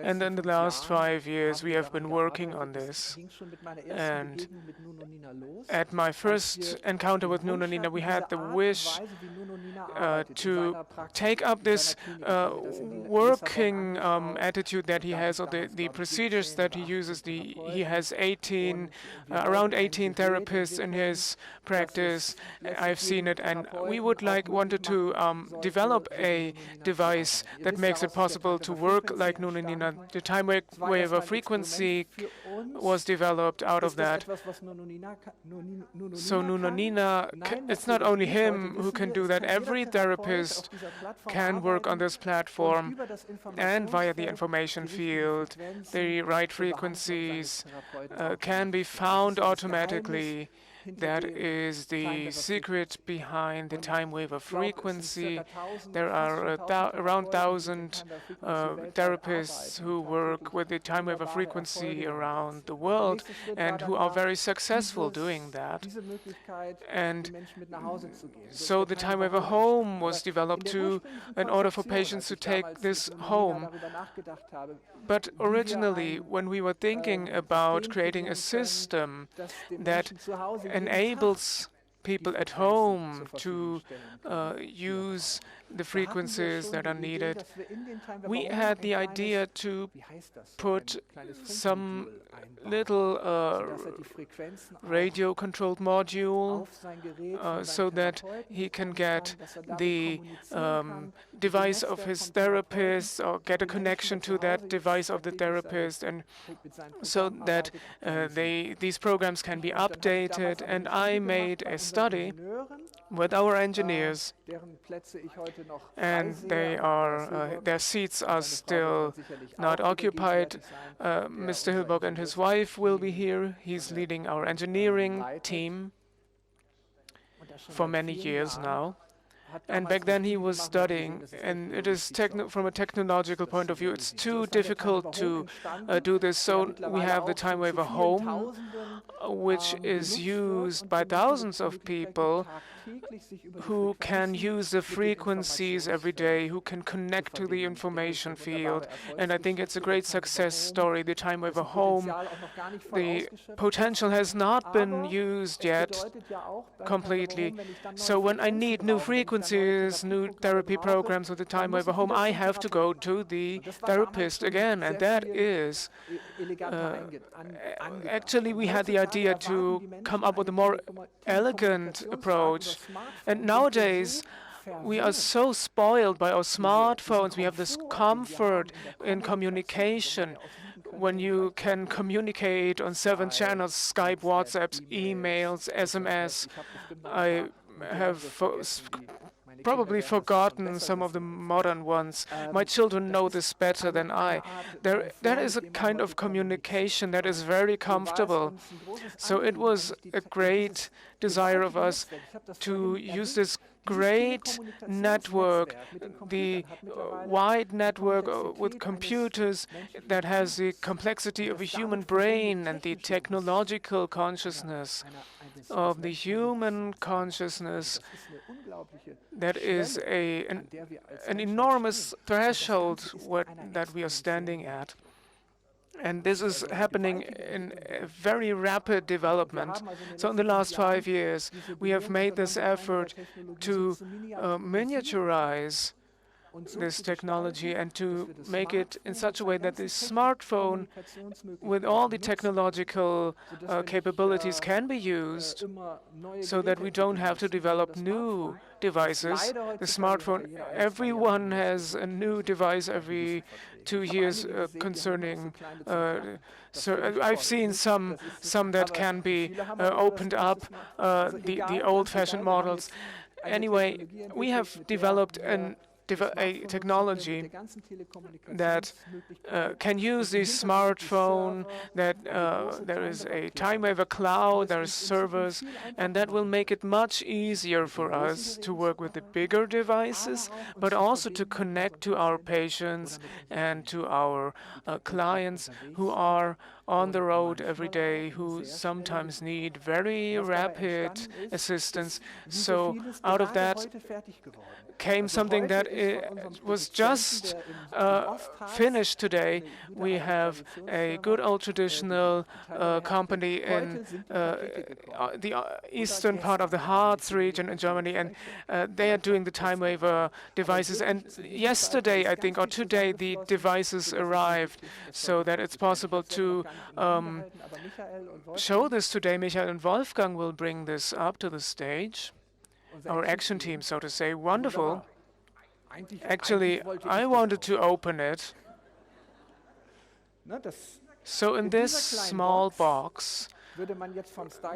And in the last 5 years, we have been working on this. And at my first encounter with Nuno Nina, we had the wish to take up this working attitude that he has, or the procedures that he uses. He has around 18 therapists in his practice. I've seen it, and we wanted to develop a device that makes it possible to work like Nuno Nina. The TimeWaver frequency was developed out of that. So Nuno Nina, it's not only him who can do that. Every therapist can work on this platform, and via the information field, the right frequencies can be found automatically. That is the secret behind the TimeWaver frequency. There are around 1,000 therapists who work with the TimeWaver frequency around the world and who are very successful doing that. And so the TimeWaver Home was developed in order for patients to take this home. But originally, when we were thinking about creating a system that enables people at home to use the frequencies that are needed, we had the idea to put some little radio-controlled module so that he can get the device of his therapist or get a connection to that device of the therapist, and so that these programs can be updated. And I made a study with our engineers, and their seats are still not occupied. Mr. Hilberg and his wife will be here. He's leading our engineering team for many years now. And back then he was studying, and it is from a technological point of view, it's too difficult to do this. So we have the TimeWaver Home, which is used by thousands of people who can use the frequencies every day, who can connect to the information field. And I think it's a great success story, the TimeWaver Home. The potential has not been used yet completely. So when I need new frequencies, new therapy programs with the TimeWaver Home, I have to go to the therapist again. And that is, actually, we had the idea to come up with a more elegant approach. And nowadays, we are so spoiled by our smartphones. We have this comfort in communication when you can communicate on 7 channels: Skype, WhatsApp, emails, SMS. I have probably forgotten some of the modern ones. My children know this better than I. There is a kind of communication that is very comfortable. So it was a great desire of us to use this great network, the wide network with computers that has the complexity of a human brain and the technological consciousness of the human consciousness. That is an enormous threshold that we are standing at. And this is happening in a very rapid development. So in the last 5 years, we have made this effort to miniaturize this technology and to make it in such a way that the smartphone, with all the technological capabilities, can be used, so that we don't have to develop new devices. The smartphone, everyone has a new device every 2 years concerning. So I've seen some that can be opened up, the old-fashioned models. Anyway, we have developed a technology that can use the smartphone, that there is a TimeWaver cloud, there are servers, and that will make it much easier for us to work with the bigger devices, but also to connect to our patients and to our clients who are on the road every day who sometimes need very rapid assistance. So out of that came something that was just finished today. We have a good old traditional company in the eastern part of the Harz region in Germany, and they are doing the TimeWaver devices. And yesterday, I think, or today, the devices arrived, so that it's possible to show this today. Michael and Wolfgang will bring this up to the stage. Our action team, so to say. Wonderful. Actually, I wanted to open it. So in this small box,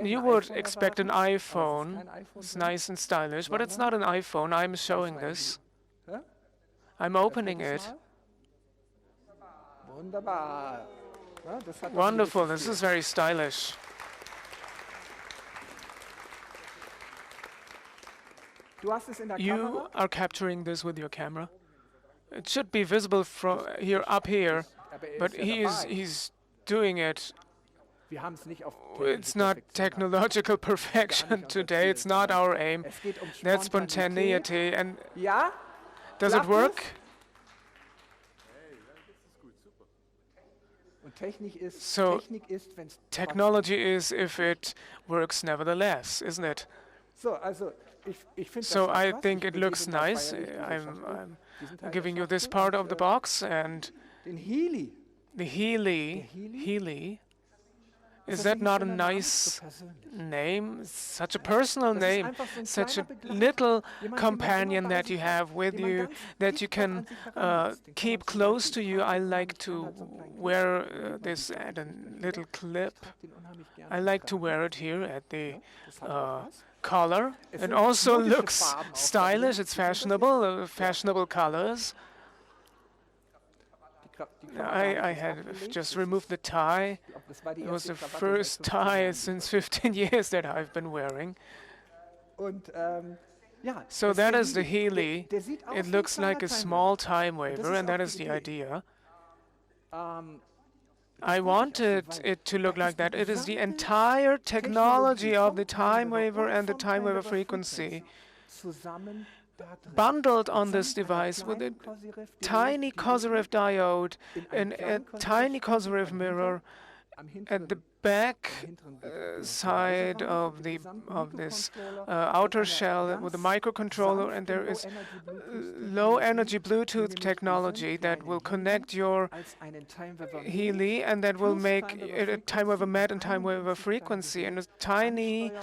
you would expect an iPhone. It's nice and stylish, but it's not an iPhone. I'm showing this. I'm opening it. Wonderful. This is very stylish. You are capturing this with your camera. It should be visible from here up here, but he's doing it. It's not technological perfection today. It's not our aim. That's spontaneity. And does it work? So technology is if it works nevertheless, isn't it? So I think it looks nice. I'm giving you this part of the box, and the Healy. Is that not a nice name? Such a personal name, such a little companion that you have with you, that you can keep close to you. I like to wear this at a little clip. I like to wear it here at the collar. It also looks stylish. It's fashionable, fashionable colors. I had just removed the tie. It was the first tie since 15 years that I've been wearing. So that is the Healy. It looks like a small TimeWaver, and that is the idea. I wanted it to look like that. It is the entire technology of the TimeWaver and the TimeWaver frequency bundled on this device with a tiny Kozyrev diode and a tiny Kozyrev mirror at the back side of this outer shell with a microcontroller, and there is low energy Bluetooth technology that will connect your Healy, and that will make it a TimeWaver MET and TimeWaver frequency, and a tiny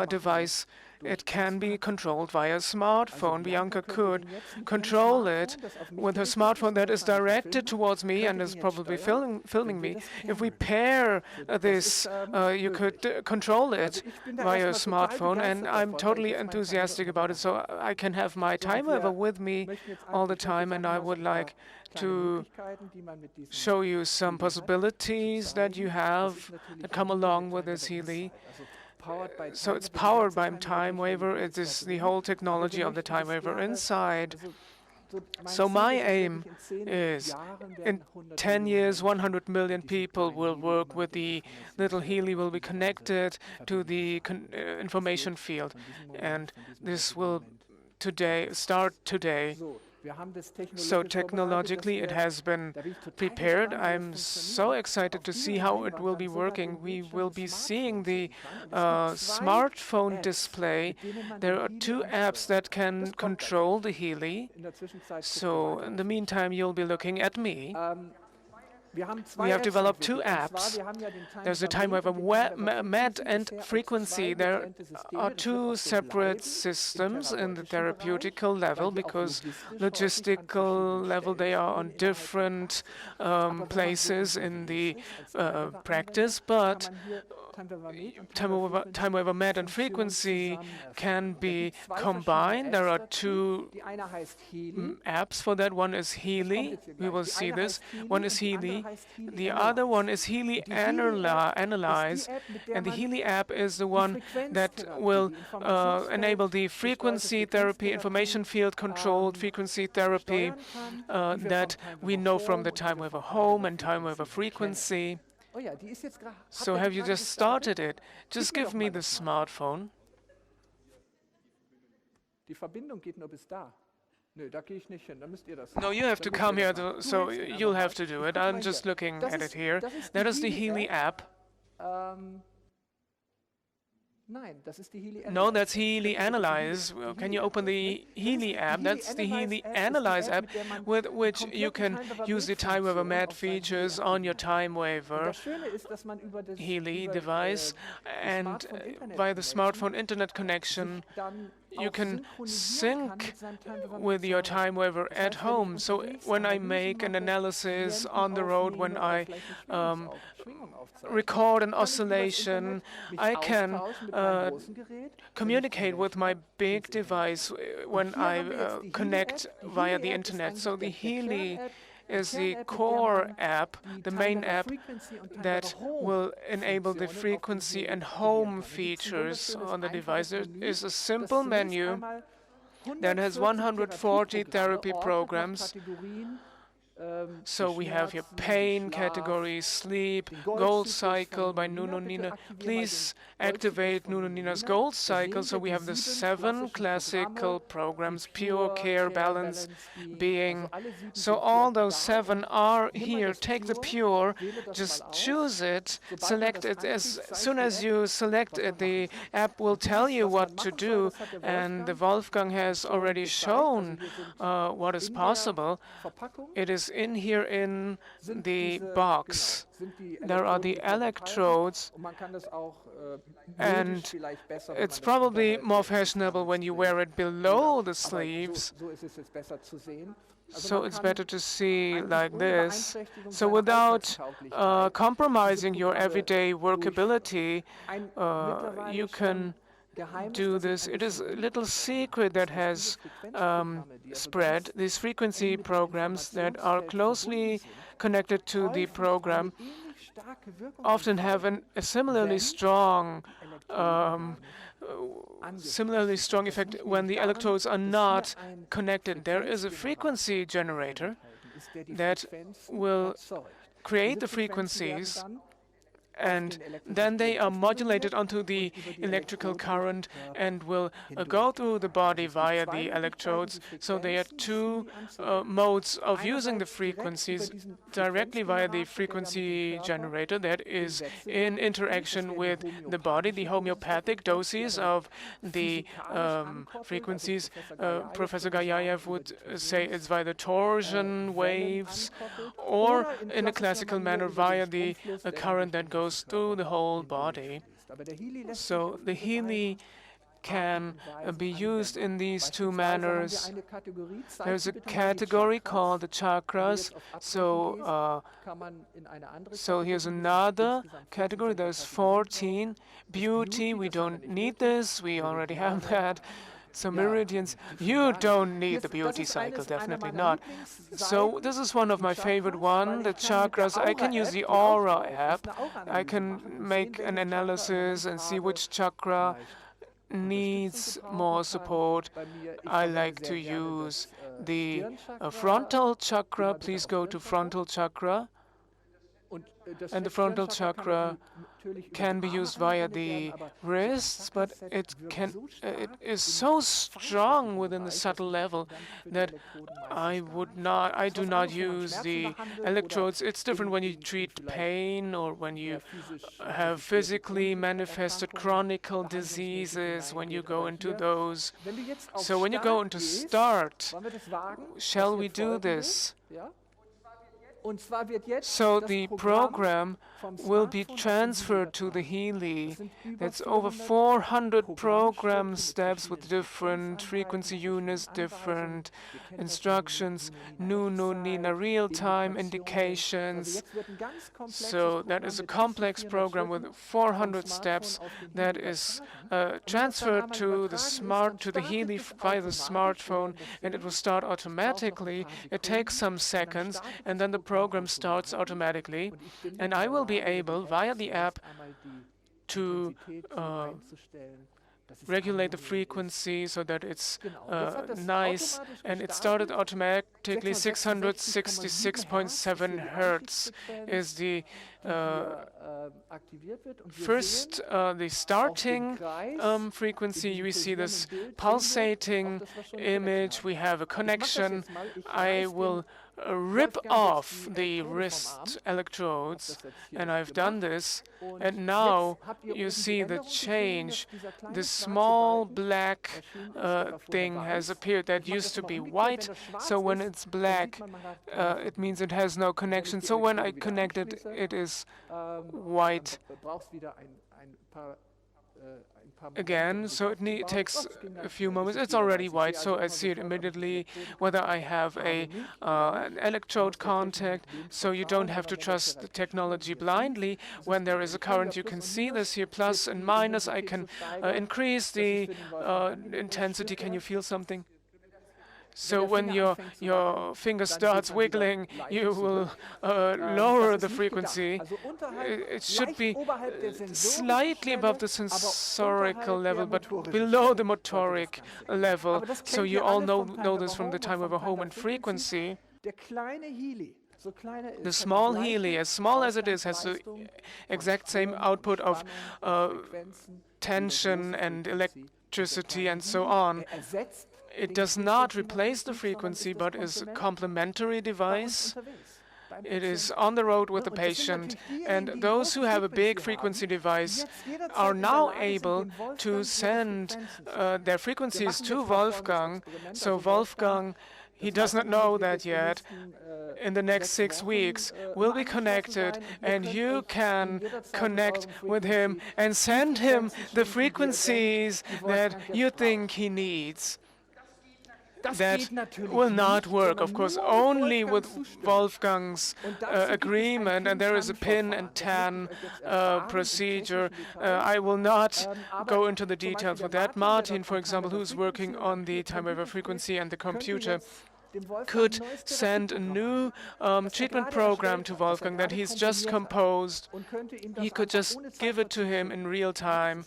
device. It can be controlled via smartphone. Bianca could control it with her smartphone that is directed towards me and is probably filming me. If we pair this, you could control it via smartphone, and I'm totally enthusiastic about it. So I can have my TimeWaver with me all the time, and I would like to show you some possibilities that you have that come along with this Healy. So it's powered by TimeWaver. It is the whole technology of the TimeWaver inside. So my aim is, in 10 years, 100 million people will work with the little Healy, will be connected to the information field. And this will start today. So technologically, it has been prepared. I'm so excited to see how it will be working. We will be seeing the smartphone display. There are 2 apps that can control the Healy. So in the meantime, you'll be looking at me. We have developed 2 apps. There's the TimeWaver MET and frequency. There are 2 separate systems in the therapeutical level, because logistical level they are on different places in the practice, but TimeWaver MET and frequency can be combined. There are 2 apps for that. One is Healy. We will see this. One is Healy. The other one is Healy Analyze. And the Healy app is the one that will enable the frequency therapy, information field controlled frequency therapy that we know from the TimeWaver Home and TimeWaver Frequency. So have you just started it? Just give me the smartphone. No, you have to come here, so you'll have to do it. I'm just looking at it here. That is the Healy app. No, that's Healy Analyze. Can you open the Healy app? That's the Healy Analyze app with which you can use the TimeWaver Mat features on your TimeWaver Healy device. And via the smartphone internet connection, you can sync with your TimeWaver at home. So when I make an analysis on the road, when I record an oscillation, I can communicate with my big device when I connect via the internet. So the Healy is the core app, the main app that will enable the frequency and home features on the device. There is a simple menu that has 140 therapy programs. So we have here pain category, sleep, gold cycle by Nuno Nina. Please activate Nuno Nina's gold cycle. So we have the 7 classical programs, pure, care, balance, being. So all those 7 are here. Take the pure, just choose it, select it. As soon as you select it, the app will tell you what to do. And the Wolfgang has already shown what is possible. It is in here in the box. There are the electrodes, and it's probably more fashionable when you wear it below the sleeves. So it's better to see like this. So without compromising your everyday workability, you can do this. It is a little secret that has spread. These frequency programs that are closely connected to the program often have a similarly strong effect when the electrodes are not connected. There is a frequency generator that will create the frequencies, and then they are modulated onto the electrical current and will go through the body via the electrodes. So there are 2 modes of using the frequencies: directly via the frequency generator that is in interaction with the body, the homeopathic doses of the frequencies. Professor Gayayev would say it's via the torsion waves, or in a classical manner via the current that goes through the whole body. So the Healy can be used in these 2 manners. There's a category called the chakras. So here's another category. There's 14. Beauty, we don't need this. We already have that. So meridians, you don't need the beauty cycle, definitely not. So this is one of my favorite ones, the chakras. I can use the Aura app. I can make an analysis and see which chakra needs more support. I like to use the frontal chakra. Please go to frontal chakra. And the frontal chakra can be used via the wrists, but it is so strong within the subtle level that I do not use the electrodes. It's different when you treat pain or when you have physically manifested chronic diseases, when you go into those. So when you go into start, shall we do this? So the program will be transferred to the Healy. That's over 400 program steps with different frequency units, different instructions, Nuno Nina real-time indications. So that is a complex program with 400 steps that is transferred to the Healy via the smartphone, and it will start automatically. It takes some seconds, and then the program starts automatically, and I will be able, via the app, to regulate the frequency so that it's nice, and it started automatically. 666.7 hertz is the first, the starting frequency. We see this pulsating image. We have a connection. I will rip off the wrist electrodes, and I've done this, and now you see the change. The small black thing has appeared that used to be white, so when it's black, it means it has no connection. So when I connect it, it is white again, so it takes a few moments. It's already white, so I see it immediately whether I have an electrode contact, so you don't have to trust the technology blindly. When there is a current, you can see this here, plus and minus. I can increase the intensity. Can you feel something? So when your finger starts wiggling, you will lower the frequency. It should be slightly above the sensorical level, but below the motoric level. So you all know this from the TimeWaver Home and Frequency. The small Healy, as small as it is, has the exact same output of tension and electricity and so on. It does not replace the frequency, but is a complementary device. It is on the road with the patient, and those who have a big frequency device are now able to send their frequencies to Wolfgang. So Wolfgang, he does not know that yet, in the next 6 weeks will be connected, and you can connect with him and send him the frequencies that you think he needs. That will not work, of course, only with Wolfgang's agreement, and there is a pin and tan procedure. I will not go into the details with that. Martin, for example, who's working on the TimeWaver Frequency and the computer, could send a new treatment program to Wolfgang that he's just composed. He could just give it to him in real time.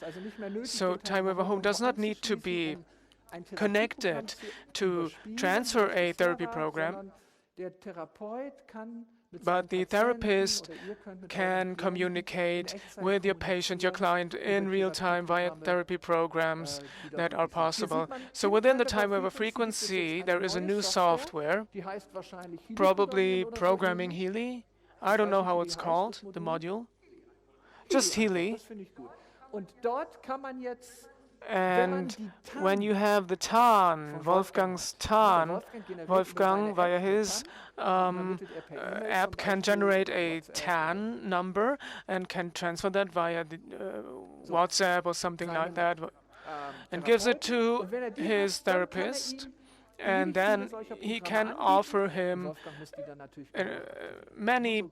So TimeWaver Home does not need to be connected to transfer a therapy program, but the therapist can communicate with your patient, your client, in real time via therapy programs that are possible. So within the TimeWaver Frequency, there is a new software, probably Programming Healy. I don't know how it's called, the module. Just Healy. And when you have the TAN, Wolfgang's TAN, Wolfgang, via his app, can generate a TAN number and can transfer that via the, WhatsApp or something like that, and gives it to his therapist. And then he can offer him many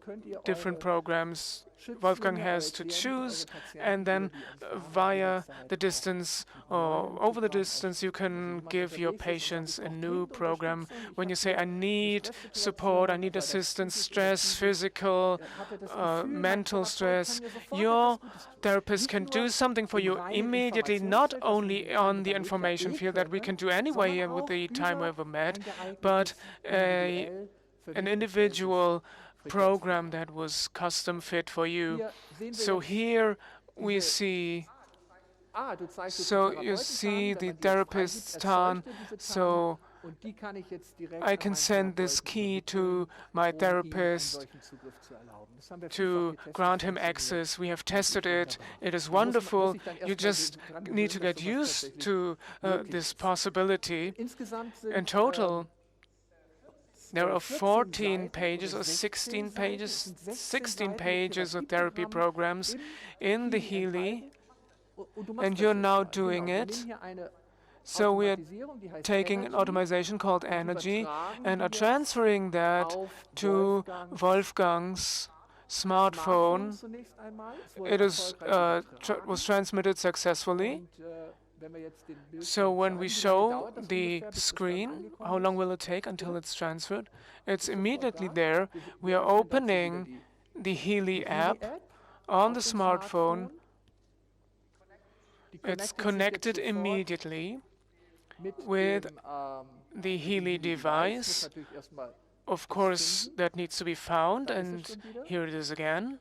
different programs Wolfgang has to choose, and then via the distance or over the distance you can give your patients a new program. When you say, I need support, I need assistance, stress, physical, mental stress, your therapist can do something for you immediately, not only on the information field that we can do anyway with the TimeWaver Med, but an individual program that was custom fit for you. So here we see, so you see the therapist's TAN. So I can send this key to my therapist to grant him access. We have tested it. It is wonderful. You just need to get used to this possibility. In total, there are 14 pages or 16 pages, 16 pages of therapy programs in the Healy, and you're now doing it. So we are taking an automation called Energy and are transferring that to Wolfgang's smartphone. It is, was transmitted successfully. So when we show the screen, how long will it take until it's transferred? It's immediately there. We are opening the Healy app on the smartphone, It's connected immediately with the Healy device. Of course, that needs to be found, and here it is again,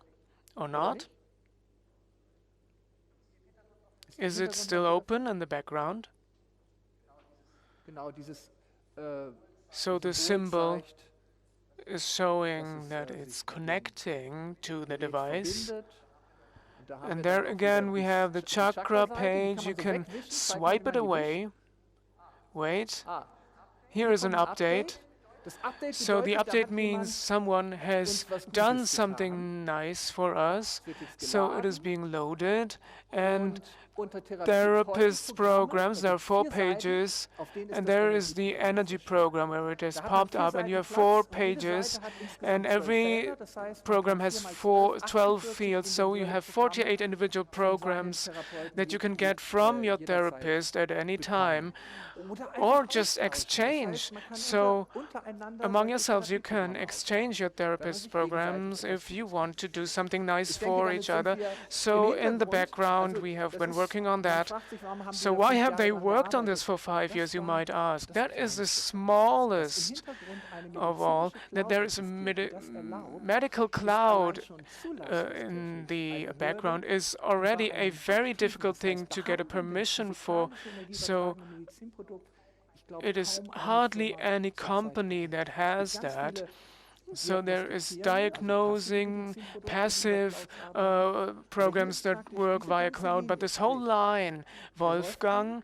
or not. Is it still open in the background? So the symbol is showing that it's connecting to the device. And there again we have the chakra page. You can swipe it away. Wait, here is an update. So the update means someone has done something nice for us. So it is being loaded, and therapist programs, there are 4 pages, and there is the energy program where it has popped up, and you have 4 pages, and every program has 12 fields, so you have 48 individual programs that you can get from your therapist at any time, or just exchange. So among yourselves you can exchange your therapist programs if you want to do something nice for each other. So in the background we have been working on that. So why have they worked on this for 5 years, you might ask? That is the smallest of all, that there is a medical cloud in the background is already a very difficult thing to get a permission for. So it is hardly any company that has that. So there is diagnosing passive programs that work via cloud, but this whole line, Wolfgang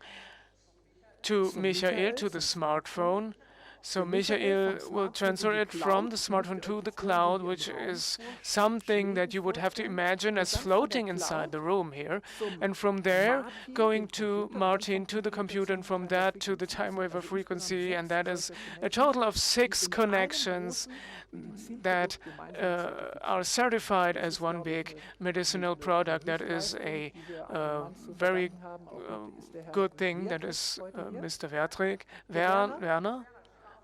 to Michael to the smartphone. So Michael will transfer it from the smartphone to the cloud, which is something that you would have to imagine as floating inside the room here. And from there, going to Martin to the computer, and from that to the TimeWaver frequency. And that is a total of 6 connections that are certified as one big medicinal product. That is a very good thing. That is Mr. Werner?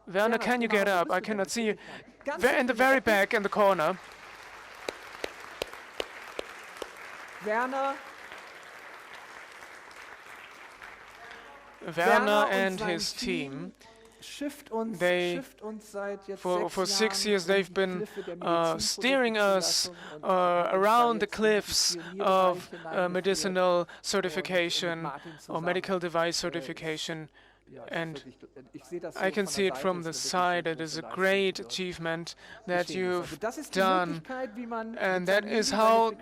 Werner, can you get up? I cannot see you. In the very back, in the corner. Werner and his team, for 6 years they've been steering us around the cliffs of medicinal certification or medical device certification. And I can see it from the side. It is a great achievement that you've done. And that is how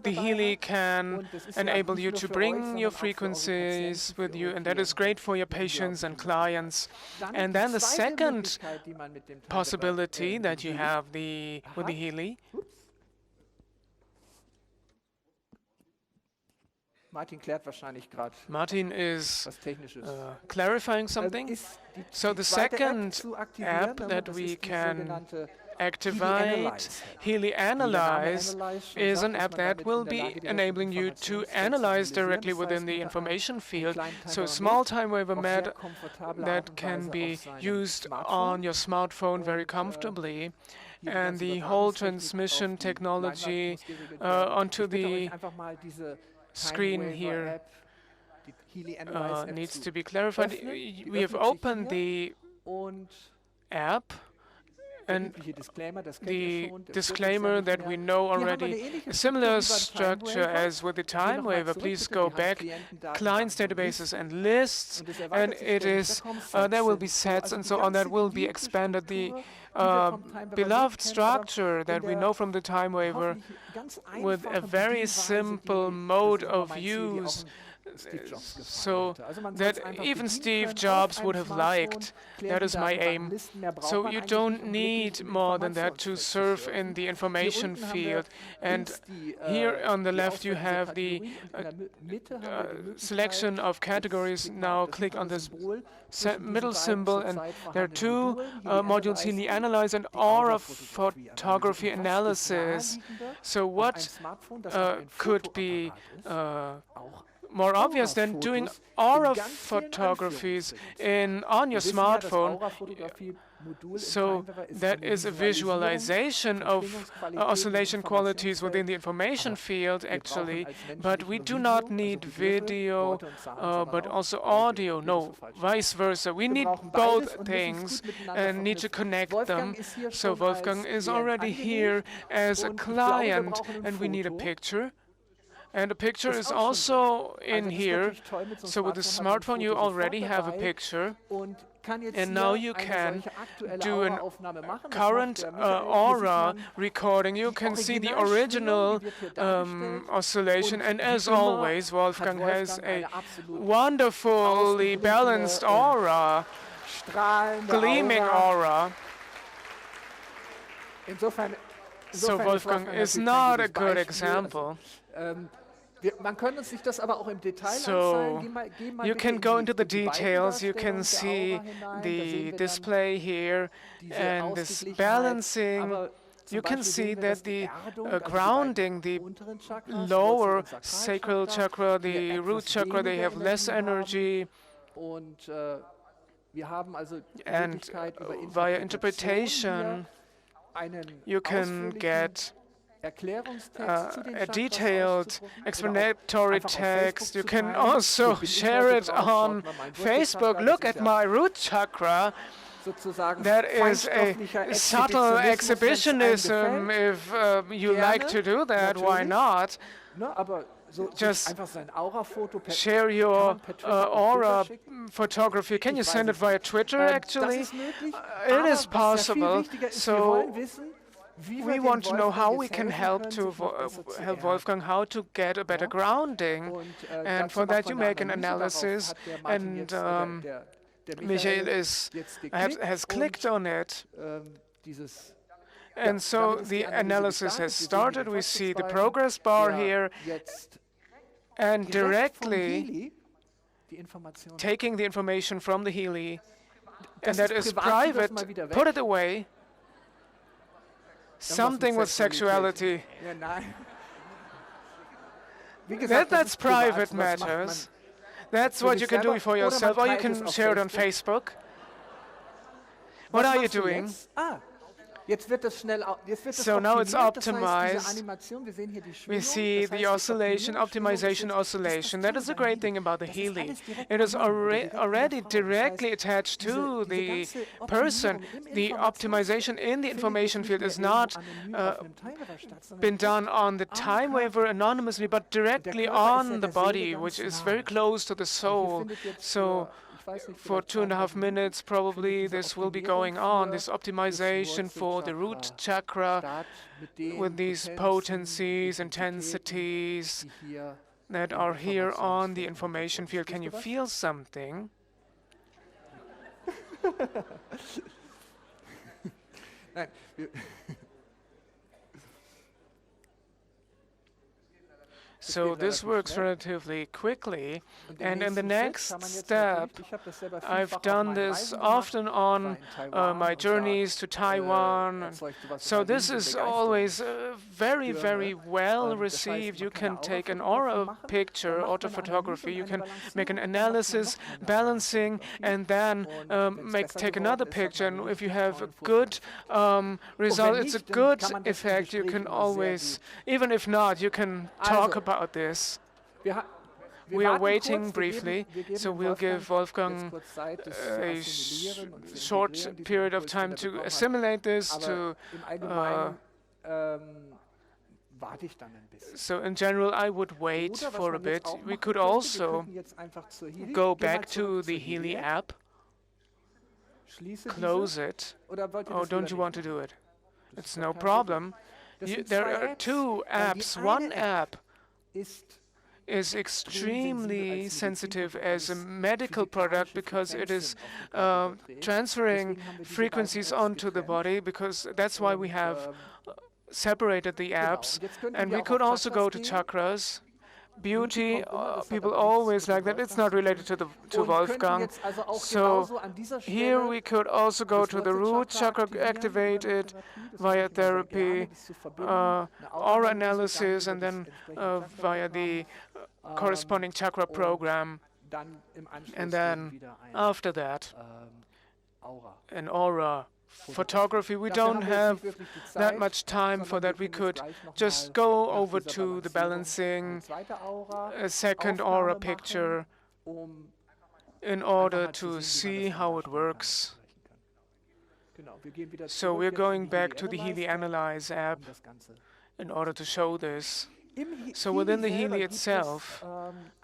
the Healy can enable you to bring your frequencies with you. And that is great for your patients and clients. And then the second possibility that you have with the Healy, Martin is clarifying something. So the second app that we can activate, Healy Analyze, is an app that will be enabling you to analyze directly within the information field. So a small TimeWaver mat that can be used on your smartphone very comfortably. And the whole transmission technology onto the screen here needs to be clarified. We have opened the app, and the disclaimer that we know already, a similar structure as with the TimeWaver. Please go back, clients, databases, and lists, and it is there will be sets and so on that will be expanded. The beloved structure that we know from the TimeWaver with a very simple mode of use, so that even Steve Jobs would have liked. That is my aim. So you don't need more than that to surf in the information field. And here on the left you have the selection of categories. Now click on this middle symbol, and there are 2 modules, Healy Analyze and Aura Photography Analysis. So what could be more obvious than doing aura photographies on your smartphone? So that is a visualization of oscillation qualities within the information field, actually, but we do not need video, but also audio. No, vice versa. We need both things and need to connect them. So Wolfgang is already here as a client, and we need a picture. And a picture is also in here. So with the smartphone, you already have a picture. And now you can do a current aura recording. You can see the original oscillation. And as always, Wolfgang has a wonderfully balanced aura, gleaming aura. So Wolfgang is not a good example. So you can go into the details, you can see the display here and this balancing. You can see that the grounding, the lower sacral chakra, the root chakra, they have less energy. And via interpretation, you can get a detailed explanatory text. You can also share it on Facebook. Look at my root chakra. That is a subtle exhibitionism. If you like to do that, why not? Just share your aura photography. Can you send it via Twitter, actually? It is possible. So we want to know how we can help help Wolfgang how to get a better grounding, and for that you make an analysis, and Michael has clicked on it, and so the analysis has started. We see the progress bar here, and directly taking the information from the Healy, and that is private, put it away. Something with sexuality. That's private matters. That's what you can do for yourself, or you can share it on Facebook. What are you doing? So now it's optimized. We see the oscillation, optimization oscillation. That is the great thing about the Healy. It is already directly attached to the person. The optimization in the information field is not been done on the TimeWaver anonymously, but directly on the body, which is very close to the soul. So for 2.5 minutes, probably, this will be going on, this optimization for the root chakra with these potencies, intensities that are here on the information field. Can you feel something? So this works relatively quickly, and in the next step, I've done this often on my journeys to Taiwan. So this is always very, very well received. You can take an aura picture, autophotography, you can make an analysis, balancing, and then take another picture. And if you have a good result, it's a good effect. You can always, even if not, you can talk about this. We are waiting briefly, so we'll give Wolfgang a short period of time to assimilate this. So in general, I would wait for a bit. We could also go back to the Healy app, close it. Oh, don't you want to do it? It's no problem. There are two apps. One app is extremely sensitive as a medical product because it is transferring frequencies onto the body, because that's why we have separated the apps. And we could also go to chakras. Beauty, people always like that. It's not related to Wolfgang. So here we could also go to the root chakra, activate it via therapy, aura analysis, and then via the corresponding chakra program. And then after that, an aura photography. We don't have that much time for that. We could just go over to the balancing, a second aura picture, in order to see how it works. So we're going back to the Healy Analyze app in order to show this. So within the Healy itself,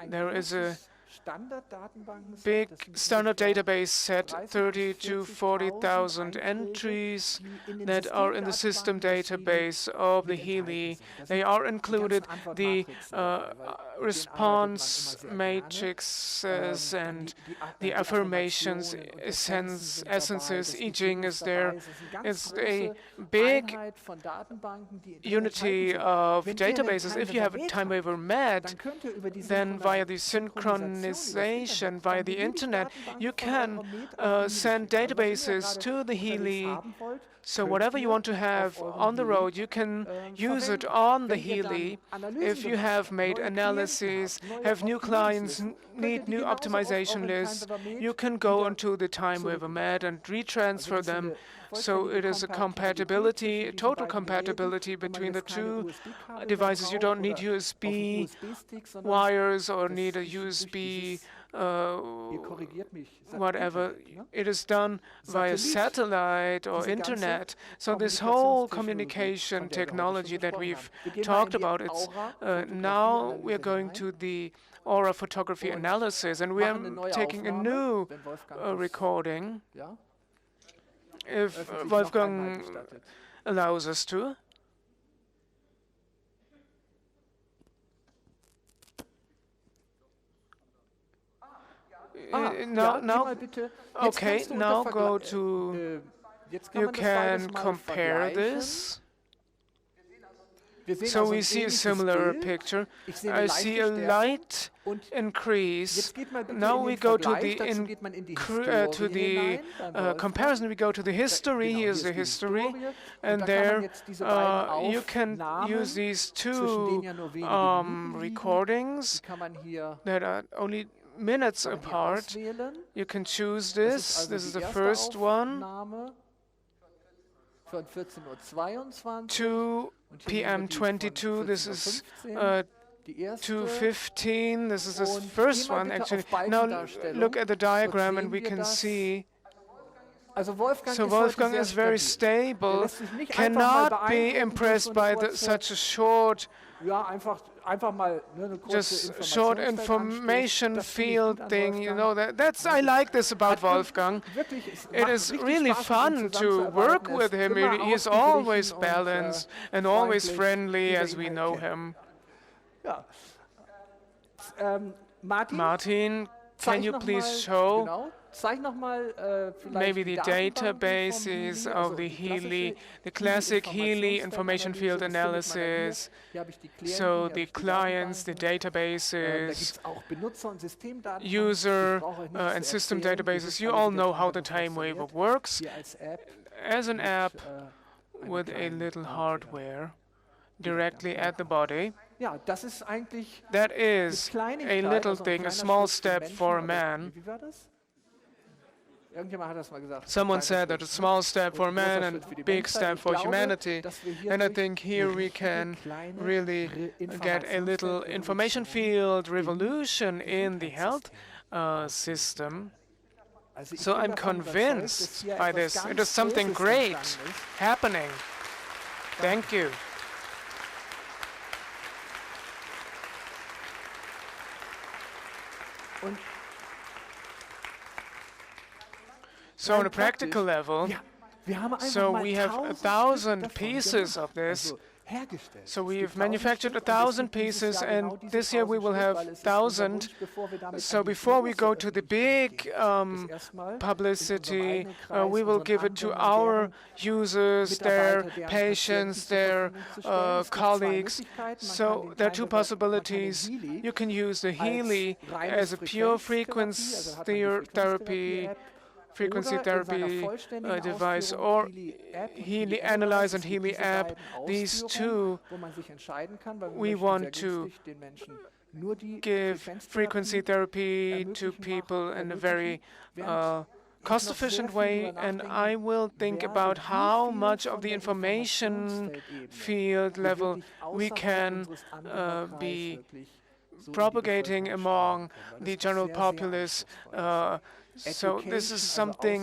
there is a big standard database set, 30 to 40,000 entries that are in the system database of the Healy. They are included the response matrices and the affirmations, essences, I Ching is there. It's a big unity of databases. If you have a TimeWaver Med, then via the synchronization via the internet, you can send databases to the Healy. So whatever you want to have on the road, you can use it on the Healy. If you have made analyses, have new clients, need new optimization lists, you can go into the TimeWaver Med and retransfer them. So it is a compatibility, total compatibility between the two devices. You don't need USB wires or need a USB whatever. It is done via satellite or internet. So this whole communication technology that we've talked about, it's now we're going to the aura photography analysis, and we are taking a new recording, if Wolfgang allows us to. Now go to, you can compare this. So we see a similar picture. I see a light increase. Now we go to the comparison. We go to the history. Here's the history, and there you can use these two recordings that are only minutes apart. You can choose this. This is the first one. 2 p.m. 22. This is 2:15. This is the first one, actually. Now look at the diagram, and we can see. So Wolfgang is very stable, cannot be impressed by such a short, just short information field thing, you know. I like this about Wolfgang. It is really fun to work with him. He is always balanced and always friendly, as we know him. Martin, can you please show maybe the databases of the Healy, the classic Healy information field analysis? So the clients, the databases, user and system databases. You all know how the TimeWaver works as an app with a little hardware directly at the body. That is a little thing, a small step for a man. Someone said that a small step for man and a big step for humanity. And I think here we can really get a little information field revolution in the health system. So I'm convinced by this. It is something great happening. Thank you. So on a practical level, so we have 1,000 pieces of this. So we've manufactured 1,000 pieces, and this year we will have 1,000. So before we go to the big publicity, we will give it to our users, their patients, their colleagues. So there are two possibilities. You can use the Healy as a pure frequency therapy device, or Healy Analyze and Healy app. These two, we want to give frequency therapy to people in a very cost-efficient way, and I will think about how much of the information field level we can be propagating among the general populace. So this is something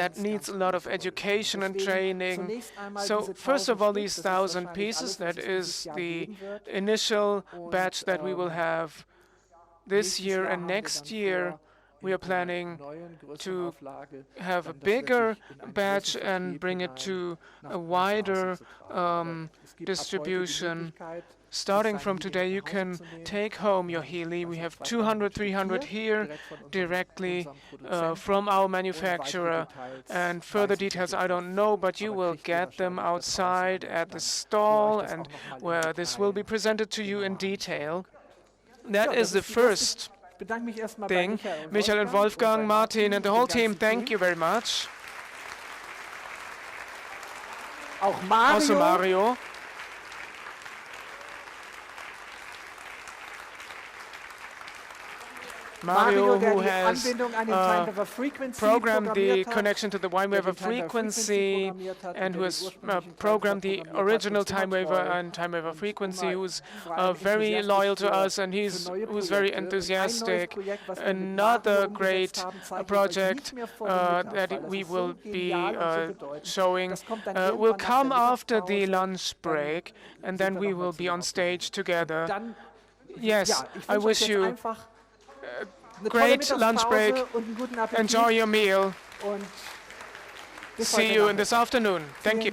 that needs a lot of education and training. So first of all, these 1,000 pieces, that is the initial batch that we will have this year, and next year we are planning to have a bigger batch and bring it to a wider distribution. Starting from today, you can take home your Healy. We have 200, 300 here directly from our manufacturer. And further details I don't know, but you will get them outside at the stall and where this will be presented to you in detail. That is the first thing. Michael and Wolfgang, Martin, and the whole team, thank you very much. Also Mario. Mario, who has programmed the connection to the TimeWaver frequency and who has programmed the original TimeWaver and TimeWaver frequency, who's very loyal to us, and who's very enthusiastic. Another great project that we will be showing will come after the lunch break, and then we will be on stage together. Yes, I wish you great lunch break. Enjoy your meal. See you in this afternoon. Thank you.